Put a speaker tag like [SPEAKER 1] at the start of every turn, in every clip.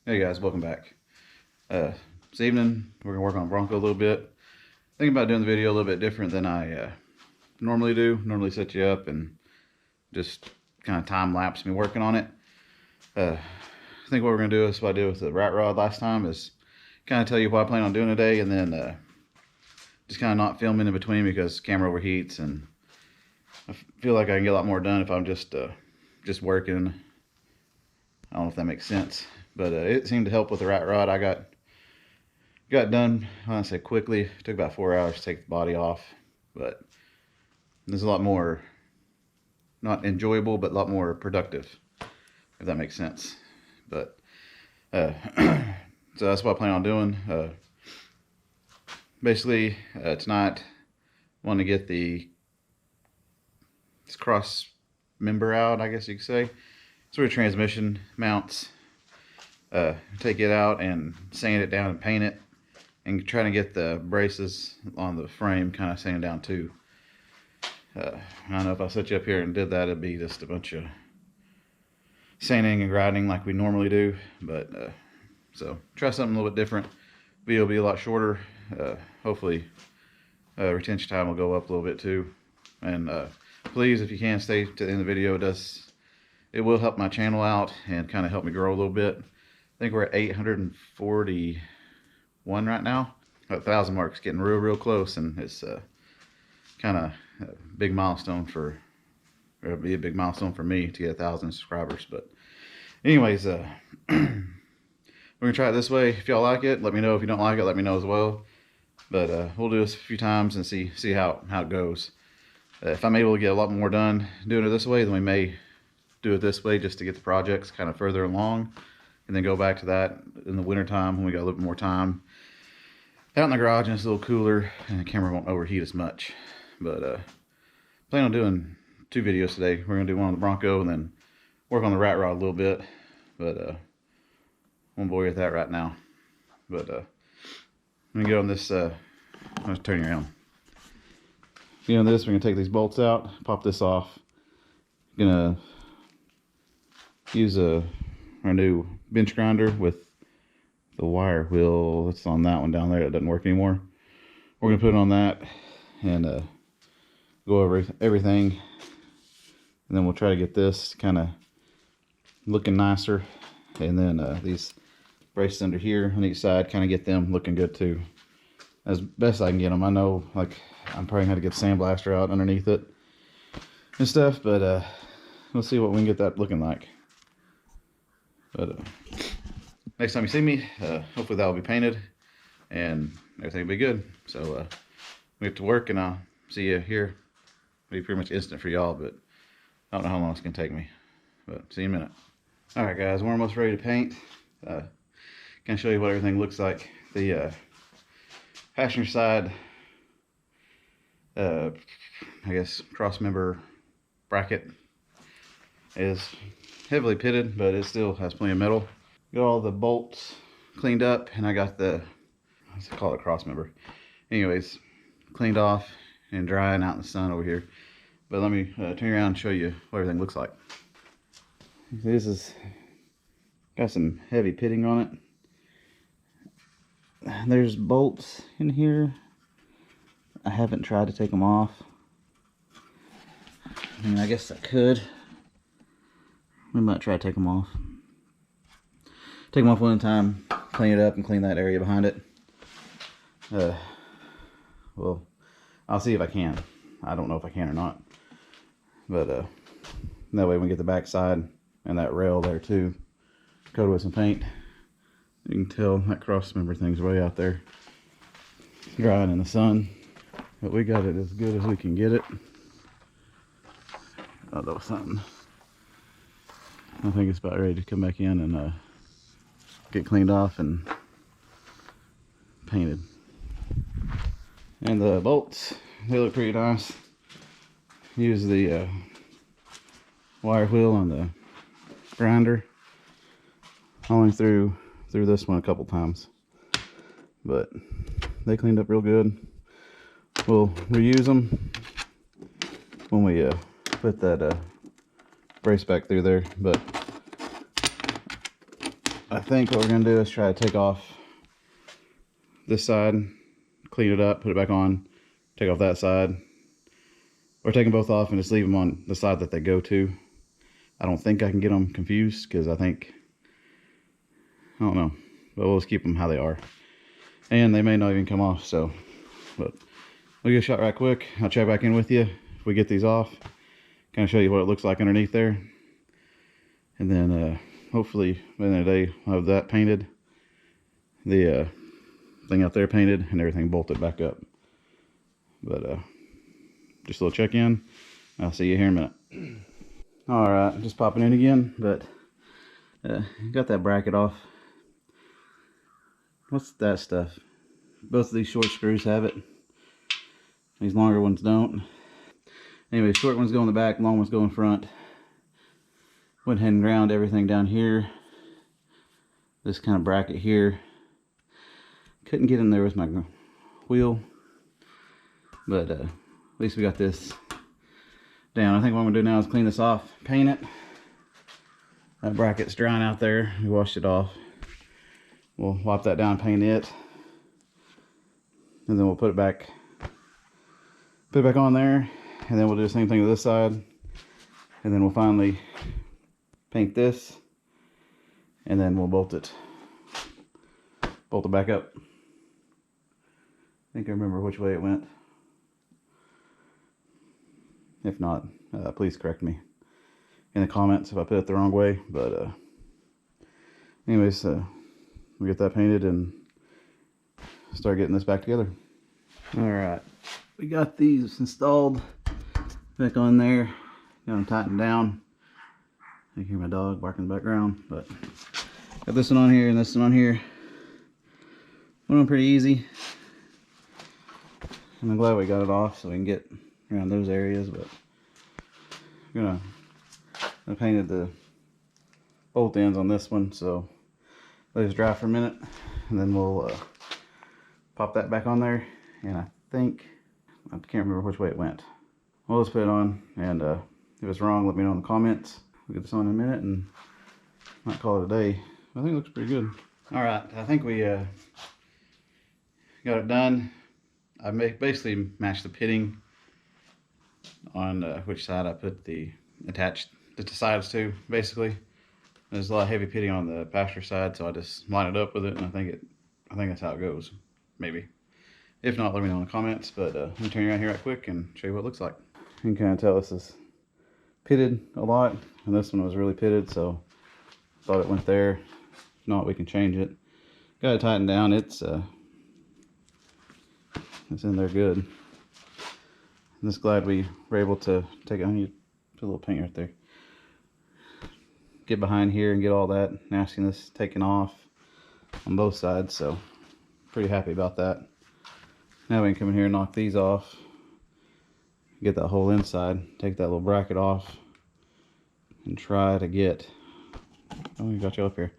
[SPEAKER 1] Hey guys, welcome back. This evening we're gonna work on Bronco a little bit. Thinking about doing the video a little bit different than I normally do. Normally set you up and just kind of time lapse me working on it. I think what we're gonna do is what I did with the rat rod last time is kind of tell you what I plan on doing today, and then just kind of not filming in between because the camera overheats, and I feel like I can get a lot more done if I'm just working. I don't know if that makes sense, but it seemed to help with the rat rod. I got done, I want to say quickly. It took about 4 hours to take the body off, but there's a lot more, not enjoyable, but a lot more productive, if that makes sense. But so that's what I plan on doing. Basically, tonight, I want to get this cross member out, I guess you could say. Sort of transmission mounts. Take it out and sand it down and paint it, and trying to get the braces on the frame kind of sanded down too. I don't know, if I set you up here and did that, it'd be just a bunch of sanding and grinding like we normally do. But so try something a little bit different. Video will be a lot shorter. Hopefully retention time will go up a little bit too. And please, if you can, stay to the end of the video. It will help my channel out and kind of help me grow a little bit. I think we're at 841 right now. That 1,000 mark's getting real close, and it's kind of a big milestone for, or it'll be a big milestone for me to get 1,000 subscribers. But anyways, we're gonna try it this way. If y'all like it, let me know. If you don't like it, let me know as well. But we'll do this a few times and see how it goes. If I'm able to get a lot more done doing it this way, then we may do it this way just to get the projects kind of further along, and then go back to that in the winter time when we got a little bit more time out in the garage and it's a little cooler and the camera won't overheat as much. But plan on doing 2 videos today. We're gonna do one on the Bronco and then work on the rat rod a little bit, but won't bore you with that right now. But I'm gonna get on this. I'm gonna turn you around. Get on this. We're gonna take these bolts out, pop this off. Gonna use our new bench grinder with the wire wheel that's on that one down there. It doesn't work anymore. We're gonna put it on that and go over everything, and then we'll try to get this kind of looking nicer, and then these braces under here on each side, kind of get them looking good too, as best I can get them. I know, like, I'm probably gonna have to get the sandblaster out underneath it and stuff, but we'll see what we can get that looking like. But next time you see me, hopefully that will be painted and everything will be good. So we have to work, and I'll see you here. It'll be pretty much instant for y'all, but I don't know how long it's gonna take me. But see you in a minute. All right, guys, we're almost ready to paint. Can show you what everything looks like. The passenger side, I guess, cross member bracket is heavily pitted, but it still has plenty of metal. Got all the bolts cleaned up, and I got the, what's it called, a cross member. Anyways, cleaned off and drying out in the sun over here. But let me turn around and show you what everything looks like. This is got some heavy pitting on it. There's bolts in here. I haven't tried to take them off. I mean, I guess I could. We might try to take them off. Take them off one at a time, clean it up, and clean that area behind it. Well, I'll see if I can. I don't know if I can or not. But that way we can get the back side and that rail there too coated with some paint. You can tell that cross member thing's way out there, drying in the sun. But we got it as good as we can get it. Oh, that was something. I think it's about ready to come back in and get cleaned off and painted. And the bolts, they look pretty nice. Use the wire wheel on the grinder. I only threw this one a couple times, but they cleaned up real good. We'll reuse them when we put that brace back through there. But I think what we're gonna do is try to take off this side, clean it up, put it back on, take off that side, or take them both off and just leave them on the side that they go to. I don't think I can get them confused because I don't know, but we'll just keep them how they are. And they may not even come off, so, but we'll get a shot right quick. I'll check back in with you if we get these off, kind of show you what it looks like underneath there. And then hopefully by the end of the day I'll have that painted, the thing out there painted, and everything bolted back up. But just a little check in. I'll see you here in a minute. All right, just popping in again, but got that bracket off. What's that stuff? Both of these short screws have it. These longer ones don't. Anyway, short ones go in the back, long ones go in front. Went ahead and ground everything down here. This kind of bracket here. Couldn't get in there with my wheel, but at least we got this down. I think what I'm gonna do now is clean this off, paint it. That bracket's drying out there. We washed it off. We'll wipe that down, paint it, and then we'll put it back on there, and then we'll do the same thing to this side, and then we'll finally paint this, and then we'll bolt it back up. I think I remember which way it went. If not, please correct me in the comments if I put it the wrong way. But anyways, we get that painted and start getting this back together. All right, we got these installed back on there. Got them tightened down. You can hear my dog barking in the background, but got this one on here and this one on here. Went on pretty easy, and I'm glad we got it off so we can get around those areas. But I painted the bolt ends on this one, so let it dry for a minute, and then we'll pop that back on there. And I think, I can't remember which way it went. Well, let's put it on, and if it's wrong, let me know in the comments. We'll get this on in a minute and might call it a day. I think it looks pretty good. All right, I think we got it done. I basically matched the pitting on which side I put the sides to. Basically, there's a lot of heavy pitting on the passenger side, so I just line it up with it, and I think that's how it goes. Maybe. If not, let me know in the comments. But let me turn you around here right quick and show you what it looks like. You can kind of tell this is pitted a lot, and this one was really pitted, so I thought it went there. If not, we can change it. Got it tightened down. It's in there good. I'm just glad we were able to take it. I need to put a little paint right there. Get behind here and get all that nastiness taken off on both sides, so pretty happy about that. Now we can come in here and knock these off, get that whole inside, take that little bracket off, and try to get, oh, we got you up here.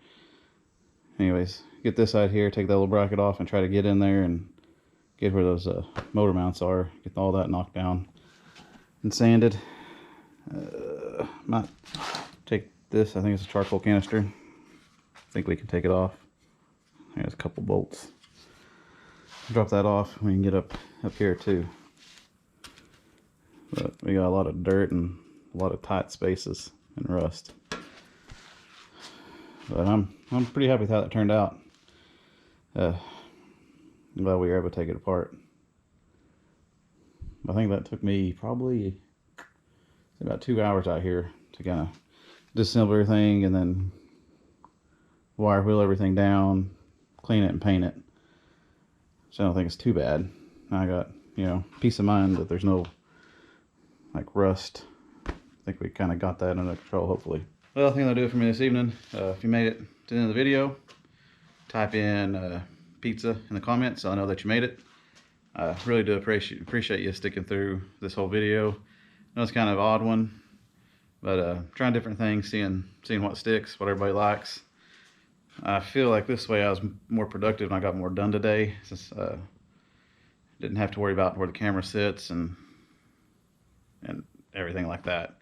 [SPEAKER 1] Anyways, get this side here, take that little bracket off, and try to get in there and get where those motor mounts are, get all that knocked down and sanded. Might take this, I think it's a charcoal canister. I think we can take it off. There's a couple bolts. Drop that off, we can get up here too. But we got a lot of dirt and a lot of tight spaces and rust. But I'm pretty happy with how that turned out. I'm glad we were able to take it apart. I think that took me probably about 2 hours out here to kind of disassemble everything and then wire wheel everything down, clean it and paint it. So I don't think it's too bad. I got, peace of mind that there's no like rust. I think we kind of got that under control, hopefully. Well, I think that'll do it for me this evening. If you made it to the end of the video, type in pizza in the comments so I know that you made it. I really do appreciate you sticking through this whole video. I know it's kind of an odd one, but trying different things, seeing what sticks, what everybody likes. I feel like this way I was more productive and I got more done today, since didn't have to worry about where the camera sits and everything like that.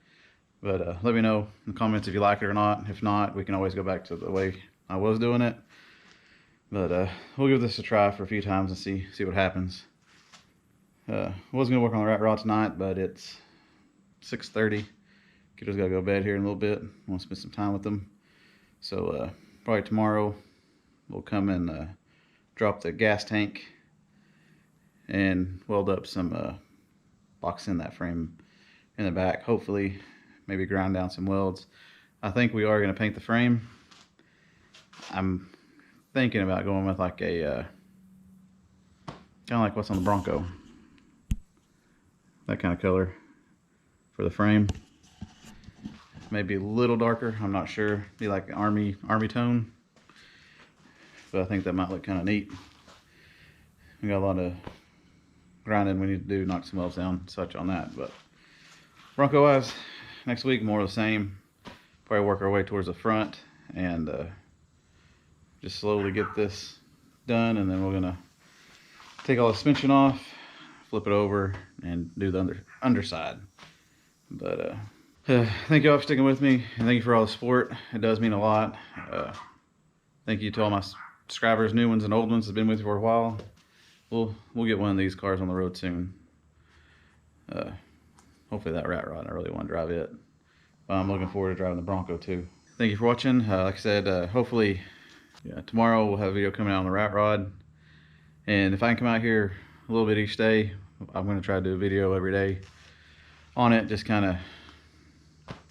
[SPEAKER 1] But let me know in the comments if you like it or not. If not, we can always go back to the way I was doing it. But we'll give this a try for a few times and see what happens. I was gonna work on the rat rod tonight, but it's 6:30. Kiddo's gotta go to bed here in a little bit. I want to spend some time with them. So probably tomorrow we'll come and drop the gas tank and weld up some box in that frame in the back. Hopefully, maybe grind down some welds. I think we are gonna paint the frame. I'm thinking about going with like a kind of like what's on the Bronco, that kind of color for the frame. Maybe a little darker, I'm not sure. Be like army tone, but I think that might look kind of neat. We got a lot of grinding we need to do, knock some welds down, such on that. But Bronco wise, next week more of the same. Probably work our way towards the front and just slowly get this done, and then we're gonna take all the suspension off, flip it over, and do the underside. But thank you all for sticking with me, and thank you for all the support. It does mean a lot. Thank you to all my subscribers, new ones and old ones, that's been with me for a while. We'll get one of these cars on the road soon. Hopefully that rat rod. I really want to drive it. I'm looking forward to driving the Bronco too. Thank you for watching. Like I said, hopefully tomorrow we'll have a video coming out on the rat rod. And if I can come out here a little bit each day, I'm going to try to do a video every day on it, just kind of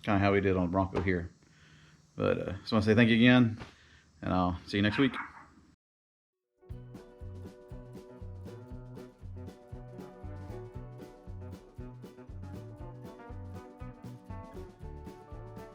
[SPEAKER 1] how we did on the Bronco here. But just want to say thank you again, and I'll see you next week.